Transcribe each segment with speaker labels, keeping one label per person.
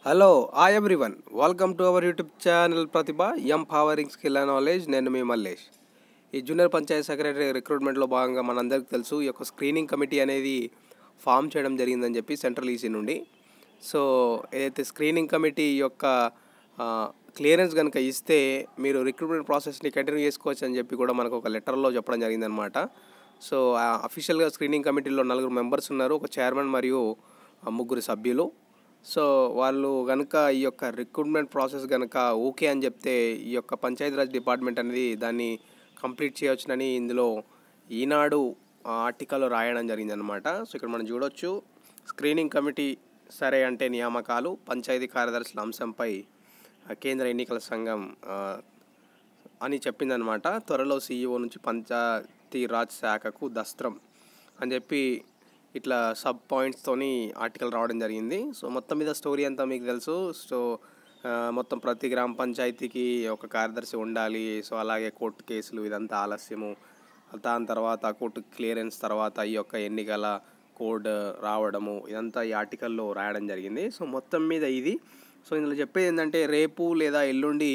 Speaker 1: Hello hi everyone, welcome to our YouTube channel Pratibha empowering skill and knowledge. నేను మీ మల్లేష్. ఈ junior Panchayat secretary రిక్రూట్మెంట్లో భాగంగా మనందరికీ తెలుసు, ఈ యొక్క స్క్రీనింగ్ కమిటీ అనేది ఫామ్ చేయడం జరిగిందని చెప్పి సెంట్రల్ ఈసీ నుండి. సో ఏదైతే స్క్రీనింగ్ కమిటీ యొక్క క్లియరెన్స్ కనుక ఇస్తే మీరు రిక్రూట్మెంట్ ప్రాసెస్ని కంటిన్యూ చేసుకోవచ్చు అని చెప్పి కూడా మనకు ఒక లెటర్లో చెప్పడం జరిగిందనమాట. సో అఫీషియల్గా స్క్రీనింగ్ కమిటీలో 4 మెంబర్స్ ఉన్నారు, ఒక చైర్మన్ మరియు 3 సభ్యులు. సో వాళ్ళు కనుక ఈ యొక్క రిక్రూట్మెంట్ ప్రాసెస్ కనుక ఓకే అని చెప్తే ఈ యొక్క పంచాయతీరాజ్ డిపార్ట్మెంట్ అనేది దాన్ని కంప్లీట్ చేయవచ్చునని ఇందులో ఈనాడు ఆర్టికల్లో రాయడం జరిగిందనమాట. సో ఇక్కడ మనం చూడొచ్చు, స్క్రీనింగ్ కమిటీ సరే అంటే నియామకాలు, పంచాయతీ కార్యదర్శుల అంశంపై కేంద్ర ఎన్నికల సంఘం అని చెప్పిందనమాట. త్వరలో సీఈఓ నుంచి పంచాయతీరాజ్ శాఖకు దస్త్రం అని చెప్పి ఇట్లా సబ్ పాయింట్స్తోని ఆర్టికల్ రావడం జరిగింది. సో మొత్తం మీద స్టోరీ అంతా మీకు తెలుసు. సో మొత్తం ప్రతి గ్రామ పంచాయతీకి ఒక కార్యదర్శి ఉండాలి. సో అలాగే కోర్టు కేసులు ఇదంతా ఆలస్యము, దాని తర్వాత కోర్టు క్లియరెన్స్ తర్వాత ఈ యొక్క ఎన్నికల కోడ్ రావడము, ఇదంతా ఈ ఆర్టికల్లో రాయడం జరిగింది. సో మొత్తం మీద ఇది. సో ఇందులో చెప్పేది ఏంటంటే, రేపు లేదా ఎల్లుండి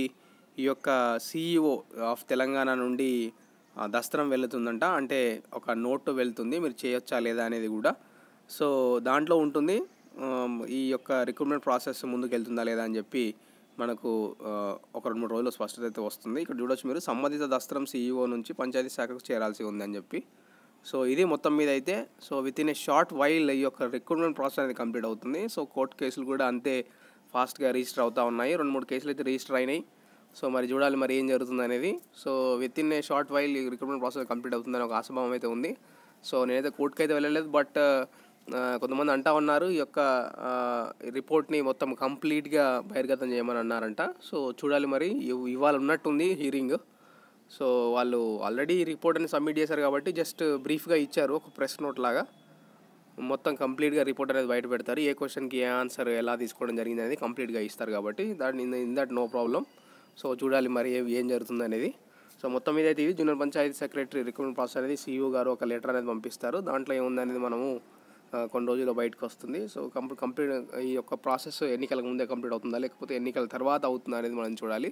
Speaker 1: ఈ యొక్క సీఈఓ ఆఫ్ తెలంగాణ నుండి దస్త్రం వెళుతుందంట. అంటే ఒక నోటు వెళ్తుంది, మీరు చేయొచ్చా లేదా అనేది కూడా. సో దాంట్లో ఉంటుంది ఈ యొక్క రిక్రూట్మెంట్ ప్రాసెస్ ముందుకు వెళ్తుందా లేదా అని చెప్పి మనకు ఒక 2-3 రోజుల్లో స్పష్టత అయితే వస్తుంది. ఇక్కడ చూడొచ్చు మీరు, సంబంధిత దస్త్రం సీఈఓ నుంచి పంచాయతీ శాఖకు చేరాల్సి ఉంది అని చెప్పి. సో ఇది మొత్తం మీద అయితే. So with in a short while ఈ యొక్క రిక్రూట్మెంట్ ప్రాసెస్ అనేది కంప్లీట్ అవుతుంది. సో కోర్టు కేసులు కూడా అంతే ఫాస్ట్గా రిజిస్టర్ అవుతూ ఉన్నాయి. 2-3 కేసులు అయితే రిజిస్టర్ అయినాయి. సో మరి చూడాలి మరి ఏం జరుగుతుంది అనేది. So with in a short while ఈ రిక్రూట్మెంట్ ప్రాసెస్ కంప్లీట్ అవుతుందని ఒక ఆశాభావం అయితే ఉంది. సో నేనైతే కోర్టుకి అయితే వెళ్ళలేదు, బట్ కొంతమంది అంటా ఉన్నారు ఈ యొక్క రిపోర్ట్ని మొత్తం కంప్లీట్గా బహిర్గతం చేయమని అన్నారంట. సో చూడాలి మరి, ఇవాళ ఉన్నట్టుంది హియరింగ్. సో వాళ్ళు ఆల్రెడీ రిపోర్ట్ అని సబ్మిట్ చేశారు కాబట్టి జస్ట్ బ్రీఫ్గా ఇచ్చారు, ఒక ప్రెస్ నోట్ లాగా. మొత్తం కంప్లీట్గా రిపోర్ట్ అనేది బయట పెడతారు, ఏ క్వశ్చన్కి ఏ ఆన్సర్ ఎలా తీసుకోవడం జరిగింది అనేది కంప్లీట్గా ఇస్తారు కాబట్టి in that no problem. So చూడాలి మరి ఏం జరుగుతుంది అనేది. సో మొత్తం మీద అయితే ఇది junior panchayat secretary recruitment process అనేది సీఈఓ గారు ఒక లెటర్ అనేది పంపిస్తారు. దాంట్లో ఏముంది అనేది మనము కొన్ని రోజుల్లో బయటకు వస్తుంది. సో కంప్లీట్ ఈ యొక్క ప్రాసెస్ ఎన్నికలకు ముందే కంప్లీట్ అవుతుందా లేకపోతే ఎన్నికల తర్వాత అవుతుందా అనేది మనం చూడాలి.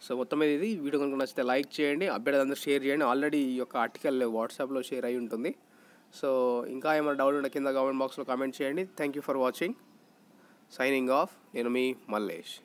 Speaker 1: సో మొత్తం మీద ఇది. వీడియో కనుక నచ్చితే లైక్ చేయండి, అభ్యర్థులందరూ షేర్ చేయండి. ఆల్రెడీ ఈ యొక్క ఆర్టికల్ వాట్సాప్లో షేర్ అయి ఉంటుంది. సో ఇంకా ఏమైనా డౌట్ ఉంటే కింద కామెంట్ బాక్స్లో కామెంట్ చేయండి. Thank you for watching. Signing off. నేను మీ మల్లేష్.